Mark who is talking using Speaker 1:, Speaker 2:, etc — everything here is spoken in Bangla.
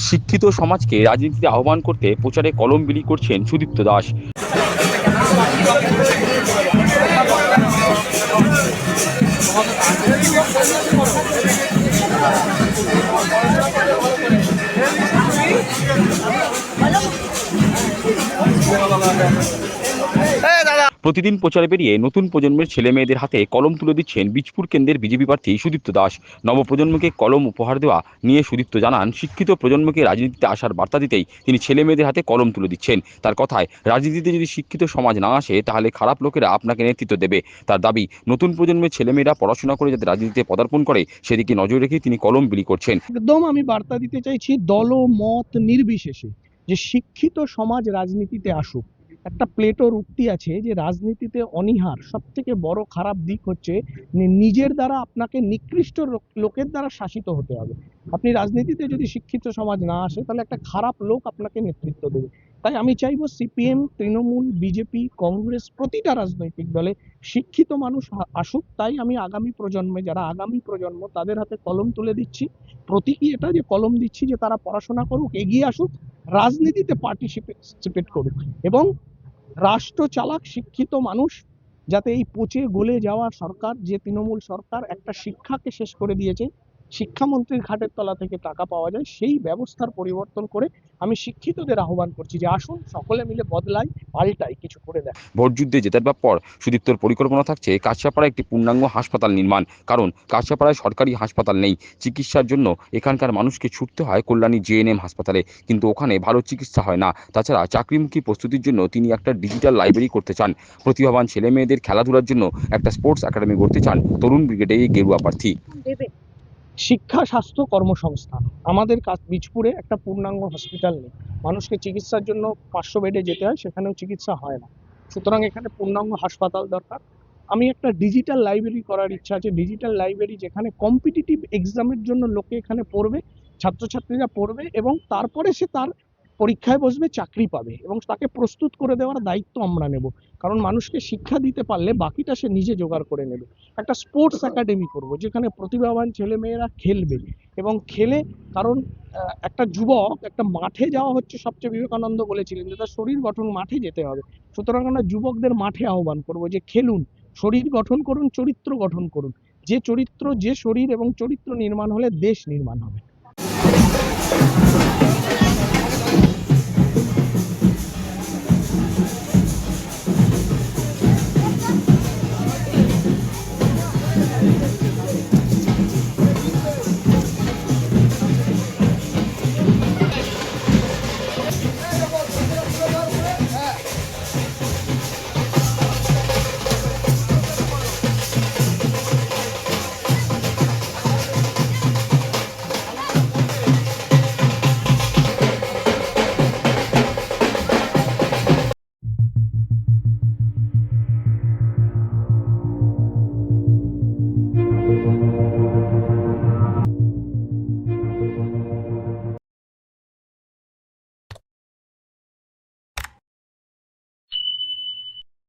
Speaker 1: শিক্ষিত সমাজকে রাজনীতিতে আহ্বান করতে প্রচারে কলম বিলি করছেন সুদীপ্ত দাস। প্রতিদিন প্রচারে বেরিয়ে নতুন প্রজন্মের ছেলে মেয়েদের হাতে কলম তুলে দিচ্ছেন বীজপুর কেন্দ্রের বিজেপি প্রার্থী সুদীপ্ত দাস। নবপ্রজন্মকে কলম উপহার দেওয়া নিয়ে সুদীপ্ত জানান, শিক্ষিত প্রজন্মকে রাজনীতিতে আসার বার্তা দিতেই তিনি ছেলে মেয়েদের হাতে কলম তুলে দিচ্ছেন। তার কথায়, রাজনীতিতে যদি শিক্ষিত সমাজ না আসে তাহলে খারাপ লোকেরা আপনাকে নেতৃত্ব দেবে। তার দাবি, নতুন প্রজন্মের ছেলেমেয়েরা পড়াশোনা করে যাতে রাজনীতিতে পদার্পণ করে সেদিকে নজর রেখেই তিনি কলম বিলি করছেন।
Speaker 2: একদম আমি বার্তা দিতে চাইছি দল ও মত নির্বিশেষে যে শিক্ষিত সমাজ রাজনীতিতে আসুক। একটা প্লেটোর উক্তি আছে যে রাজনীতিতে অনীহার সব থেকে বড় খারাপ দিক হচ্ছে নিজের দ্বারা আপনাকে নিকৃষ্ট লোকের দ্বারা শাসিত হতে হবে। আপনি রাজনীতিতে যদি শিক্ষিত সমাজ না আসে তাহলে একটা খারাপ লোক আপনাকে নেতৃত্ব দেবে। তাই আমি চাইবো সিপিএম, তৃণমূল, বিজেপি, কংগ্রেস প্রতিটা রাজনৈতিক দলে শিক্ষিত মানুষ আসুক। তাই আমি আগামী প্রজন্মে যারা আগামী প্রজন্ম তাদের হাতে কলম তুলে দিচ্ছি। প্রতীকী এটা যে কলম দিচ্ছি যে তারা পড়াশোনা করুক, এগিয়ে আসুক, রাজনীতিতে পার্টিসিপেট করুক এবং রাষ্ট্র চালাক শিক্ষিত মানুষ, যাতে এই পচে গলে যাওয়া সরকার, যে তৃণমূল সরকার একটা শিক্ষাকে শেষ করে দিয়েছে, শিক্ষামন্ত্রীর ঘাটের তলা থেকে টাকা পাওয়া যায়, সেই ব্যবস্থার পরিবর্তন করে আমি শিক্ষিতদের আহ্বান করছি যে আসুন সকলে মিলে বদলাই, পাল্টাই, কিছু করে দেয়।
Speaker 1: ভোট যুদ্ধে জেতার পর সুদীপ্তর পরিকল্পনা থাকছে কাছড়াপাড়ায় একটি পূর্ণাঙ্গ হাসপাতাল নির্মাণ। কারণ কাছড়াপাড়ায় সরকারি হাসপাতাল নেই। চিকিৎসার জন্য এখানকার মানুষকে ছুটতে হয় কল্যাণী জেএনএম হাসপাতালে, কিন্তু ওখানে ভালো চিকিৎসা হয় না। তাছাড়া চাকরিমুখী প্রস্তুতির জন্য তিনি একটা ডিজিটাল লাইব্রেরি করতে চান। প্রতিভাবান ছেলে মেয়েদের খেলাধুলার জন্য একটা স্পোর্টস একাডেমি করতে চান তরুণ ব্রিগেডে এই গেরুয়া প্রার্থী।
Speaker 2: শিক্ষা, স্বাস্থ্য, কর্মসংস্থান। আমাদের বীজপুরে একটা পূর্ণাঙ্গ হসপিটাল নেই, মানুষকে চিকিৎসার জন্য 500 বেডে যেতে হয়, সেখানেও চিকিৎসা হয় না। সুতরাং এখানে পূর্ণাঙ্গ হাসপাতাল দরকার। আমি একটা ডিজিটাল লাইব্রেরি করার ইচ্ছা আছে, ডিজিটাল লাইব্রেরি যেখানে কম্পিটিটিভ এক্সামের জন্য লোকে এখানে পড়বে, ছাত্রছাত্রীরা পড়বে এবং তারপরে সে তার পরীক্ষায় বসবে, চাকরি পাবে এবং তাকে প্রস্তুত করে দেওয়ার দায়িত্ব আমরা নেব। কারণ মানুষকে শিক্ষা দিতে পারলে বাকিটা সে নিজে জোগাড় করে নেবে। একটা স্পোর্টস একাডেমি করব যেখানে প্রতিভাবান ছেলেমেয়েরা খেলবে এবং খেলে, কারণ একটা যুবক একটা মাঠে যাওয়া হচ্ছে সবচেয়ে, বিবেকানন্দ বলেছিলেন যে তার শরীর গঠন মাঠে যেতে হবে। সুতরাং আমরা যুবকদের মাঠে আহ্বান করব যে খেলুন, শরীর গঠন করুন, চরিত্র গঠন করুন। যে চরিত্র, যে শরীর এবং চরিত্র নির্মাণ হলে দেশ নির্মাণ হবে।